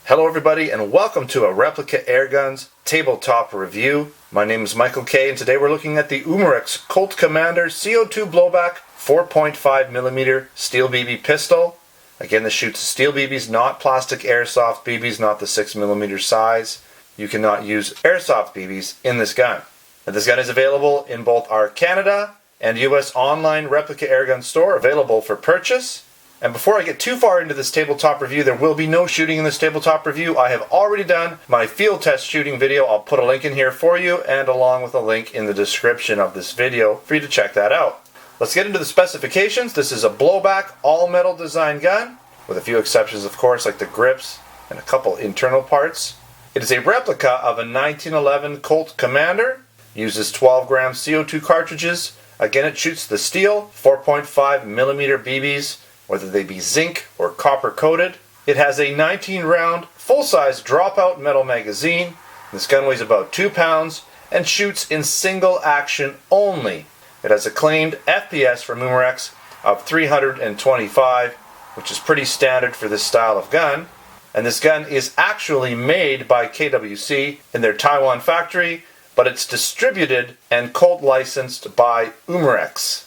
Hello everybody and welcome to a Replica Airguns tabletop review. My name is Michael K and today we're looking at the Umarex Colt Commander CO2 Blowback 4.5mm steel BB pistol. Again, this shoots steel BBs, not plastic airsoft BBs, not the 6mm size. You cannot use airsoft BBs in this gun. Now, this gun is available in both our Canada and US online Replica Airgun store, available for purchase. And before I get too far into this tabletop review, there will be no shooting in this tabletop review. I have already done my field test shooting video. I'll put a link in here for you, and along with a link in the description of this video for you to check that out. Let's get into the specifications. This is a blowback, all-metal design gun, with a few exceptions, of course, like the grips and a couple internal parts. It is a replica of a 1911 Colt Commander. Uses 12-gram CO2 cartridges. Again, it shoots the steel 4.5mm BBs, whether they be zinc or copper coated. It has a 19-round full-size dropout metal magazine. This gun weighs about 2 pounds and shoots in single action only. It has a claimed FPS from Umarex of 325, which is pretty standard for this style of gun. And this gun is actually made by KWC in their Taiwan factory, but it's distributed and Colt licensed by Umarex.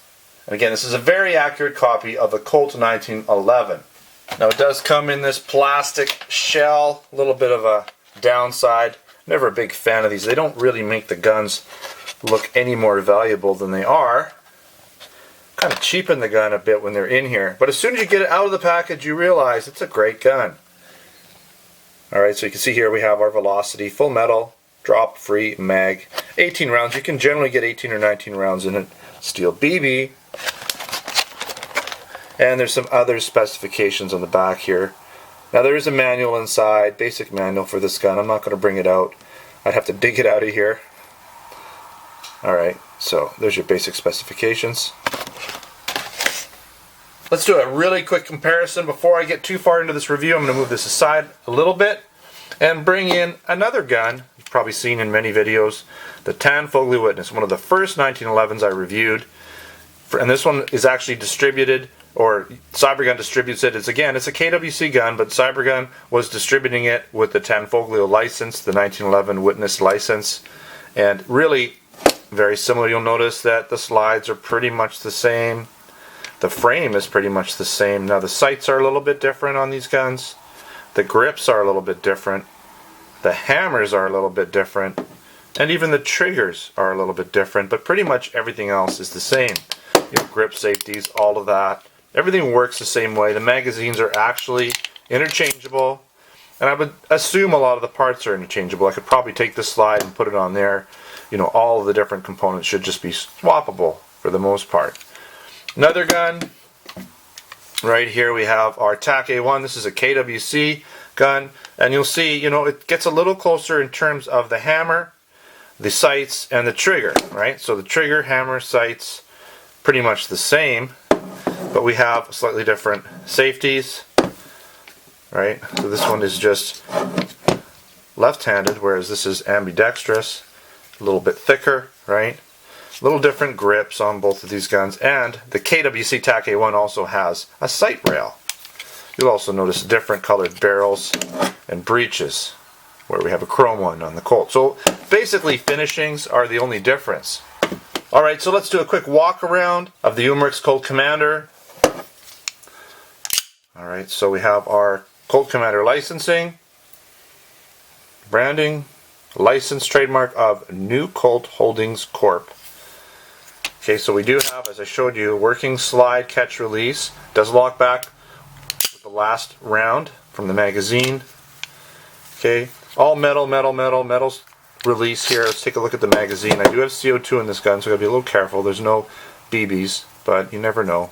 And again, this is a very accurate copy of a Colt 1911. Now, it does come in this plastic shell, a little bit of a downside. Never a big fan of these. They don't really make the guns look any more valuable than they are. Kind of cheapen the gun a bit when they're in here. But as soon as you get it out of the package, you realize it's a great gun. Alright, so you can see here we have our Velocity, full metal, drop-free mag. 18 rounds. You can generally get 18 or 19 rounds in a steel BB. And there's some other specifications on the back here. Now there is a manual inside, basic manual for this gun. I'm not going to bring it out. I'd have to dig it out of here. Alright, so there's your basic specifications. Let's do a really quick comparison. Before I get too far into this review, I'm going to move this aside a little bit and bring in another gun you've probably seen in many videos, the Tanfogley Witness, one of the first 1911s I reviewed. And this one is actually distributed, or Cybergun distributes it. It's a KWC gun, but Cybergun was distributing it with the Tanfogley license, the 1911 Witness license. And really very similar. You'll notice that the slides are pretty much the same. The frame is pretty much the same. Now the sights are a little bit different on these guns. The grips are a little bit different. The hammers are a little bit different. And even the triggers are a little bit different, but pretty much everything else is the same. Grip safeties, all of that. Everything works the same way. The magazines are actually interchangeable, and I would assume a lot of the parts are interchangeable. I could probably take this slide and put it on there. All of the different components should just be swappable for the most part. Another gun, right here we have our TAC A1. This is a KWC gun, and you'll see, it gets a little closer in terms of the hammer, the sights, and the trigger, right? So the trigger, hammer, sights, pretty much the same, but we have slightly different safeties, right? So this one is just left-handed, whereas this is ambidextrous, a little bit thicker, right? A little different grips on both of these guns, and the KWC TAC A1 also has a sight rail. You'll also notice different colored barrels and breeches, where we have a chrome one on the Colt. So basically, finishings are the only difference. Alright, so let's do a quick walk around of the Umarex Colt Commander. Alright, so we have our Colt Commander licensing, branding, license trademark of New Colt Holdings Corp. Okay, so we do have, as I showed you, working slide catch release. Does lock back with the last round from the magazine. Okay, all metals release here. Let's take a look at the magazine. I do have CO2 in this gun, so I've got to be a little careful. There's no BBs, but you never know.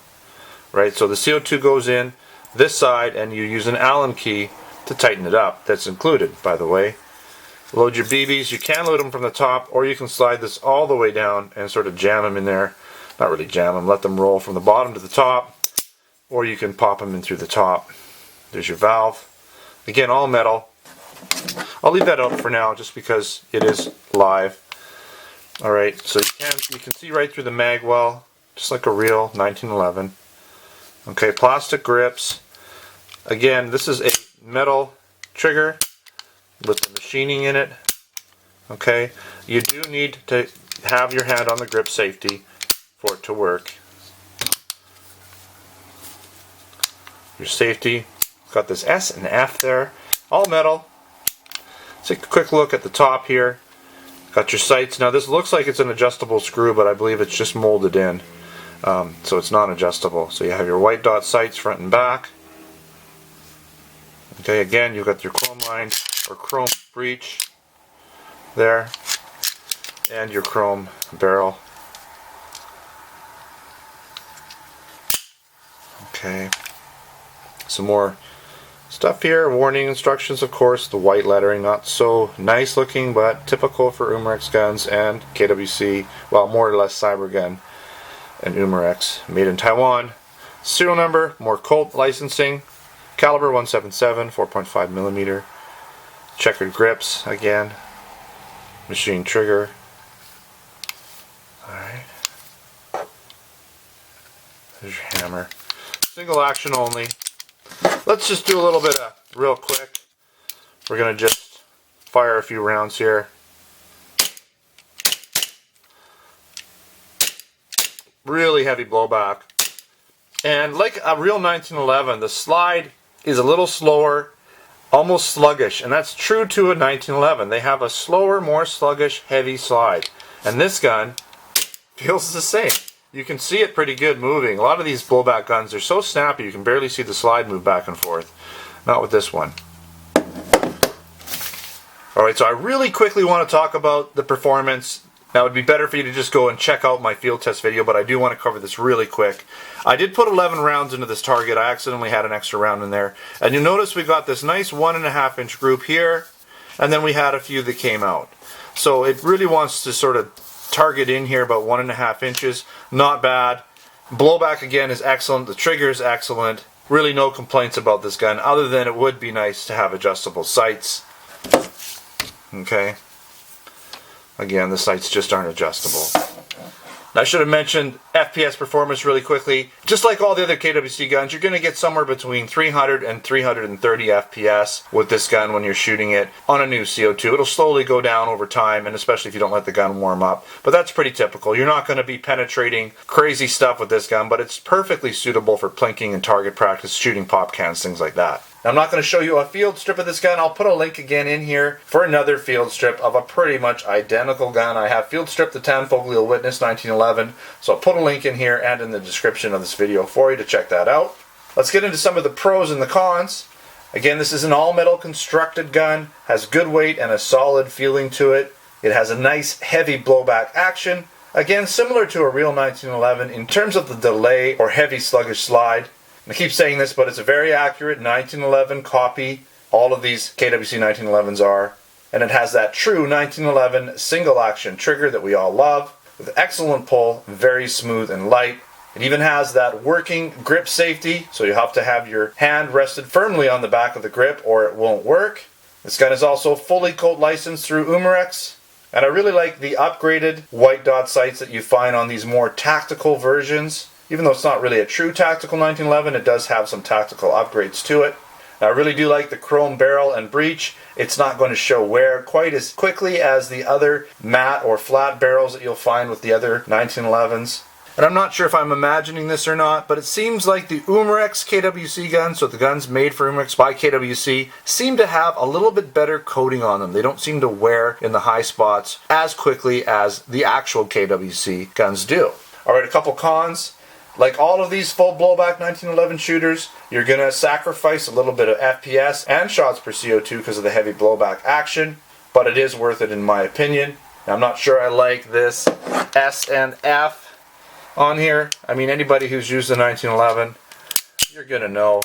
Right, so the CO2 goes in this side, and you use an Allen key to tighten it up. That's included, by the way. Load your BBs. You can load them from the top, or you can slide this all the way down and sort of jam them in there. Not really jam them, let them roll from the bottom to the top, or you can pop them in through the top. There's your valve. Again, all metal. I'll leave that out for now just because it is live. Alright, so you can see right through the mag well, just like a real 1911. Okay, plastic grips. Again, this is a metal trigger with the machining in it. Okay, you do need to have your hand on the grip safety for it to work. Your safety, got this S and F there, all metal. Let's take a quick look at the top here. Got your sights. Now this looks like it's an adjustable screw, but I believe it's just molded in. So it's not adjustable. So you have your white dot sights front and back. Okay, again you've got your chrome line or chrome breech there, and your chrome barrel. Okay, some more stuff here. Warning instructions, of course. The white lettering, not so nice looking, but typical for Umarex guns and KWC. Well, more or less Cybergun and Umarex, made in Taiwan. Serial number, more Colt licensing. Caliber 177, 4.5mm. Checkered grips again. Machine trigger. Alright. There's your hammer. Single action only. Let's just do a little bit of real quick. We're going to just fire a few rounds here. Really heavy blowback. And like a real 1911, the slide is a little slower, almost sluggish, and that's true to a 1911. They have a slower, more sluggish, heavy slide. And this gun feels the same. You can see it pretty good moving. A lot of these blowback guns are so snappy you can barely see the slide move back and forth. Not with this one. Alright, so I really quickly want to talk about the performance. Now it would be better for you to just go and check out my field test video, but I do want to cover this really quick. I did put 11 rounds into this target. I accidentally had an extra round in there. And you'll notice we got this nice 1.5 inch group here, and then we had a few that came out. So it really wants to sort of target in here about 1.5 inches. Not bad. Blowback again is excellent. The trigger is excellent. Really no complaints about this gun, other than it would be nice to have adjustable sights. Okay. Again, the sights just aren't adjustable. I should have mentioned FPS performance really quickly. Just like all the other KWC guns, you're going to get somewhere between 300 and 330 FPS with this gun when you're shooting it on a new CO2. It'll slowly go down over time, and especially if you don't let the gun warm up. But that's pretty typical. You're not going to be penetrating crazy stuff with this gun, but it's perfectly suitable for plinking and target practice, shooting pop cans, things like that. Now, I'm not going to show you a field strip of this gun. I'll put a link again in here for another field strip of a pretty much identical gun. I have field strip the Tanfoglio Witness 1911, so I'll put a link in here and in the description of this video for you to check that out. Let's get into some of the pros and the cons. Again, this is an all-metal constructed gun, has good weight and a solid feeling to it. It has a nice heavy blowback action. Again, similar to a real 1911 in terms of the delay or heavy sluggish slide. I keep saying this, but it's a very accurate 1911 copy. All of these KWC 1911s are. And it has that true 1911 single action trigger that we all love, with excellent pull, very smooth and light. It even has that working grip safety, so you have to have your hand rested firmly on the back of the grip or it won't work. This gun is also fully Colt licensed through Umarex. And I really like the upgraded white dot sights that you find on these more tactical versions. Even though it's not really a true tactical 1911, it does have some tactical upgrades to it. Now, I really do like the chrome barrel and breech. It's not going to show wear quite as quickly as the other matte or flat barrels that you'll find with the other 1911s. And I'm not sure if I'm imagining this or not, but it seems like the Umarex KWC guns, so the guns made for Umarex by KWC, seem to have a little bit better coating on them. They don't seem to wear in the high spots as quickly as the actual KWC guns do. Alright, a couple cons. Like all of these full blowback 1911 shooters, you're going to sacrifice a little bit of FPS and shots per CO2 because of the heavy blowback action, but it is worth it in my opinion. Now, I'm not sure I like this S and F on here. I mean, anybody who's used the 1911, you're going to know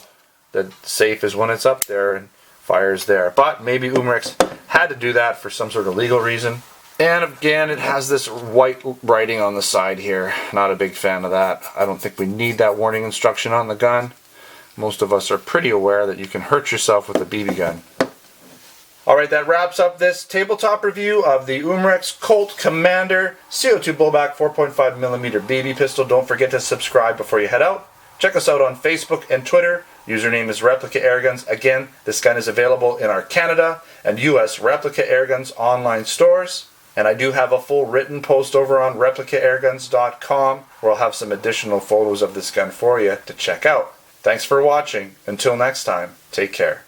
that safe is when it's up there and fire's there. But maybe Umarex had to do that for some sort of legal reason. And again, it has this white writing on the side here. Not a big fan of that. I don't think we need that warning instruction on the gun. Most of us are pretty aware that you can hurt yourself with a BB gun. Alright, that wraps up this tabletop review of the Umarex Colt Commander CO2 Blowback 4.5mm BB pistol. Don't forget to subscribe before you head out. Check us out on Facebook and Twitter. Username is Replica Airguns. Again, this gun is available in our Canada and US Replica Airguns online stores. And I do have a full written post over on replicaairguns.com where I'll have some additional photos of this gun for you to check out. Thanks for watching. Until next time, take care.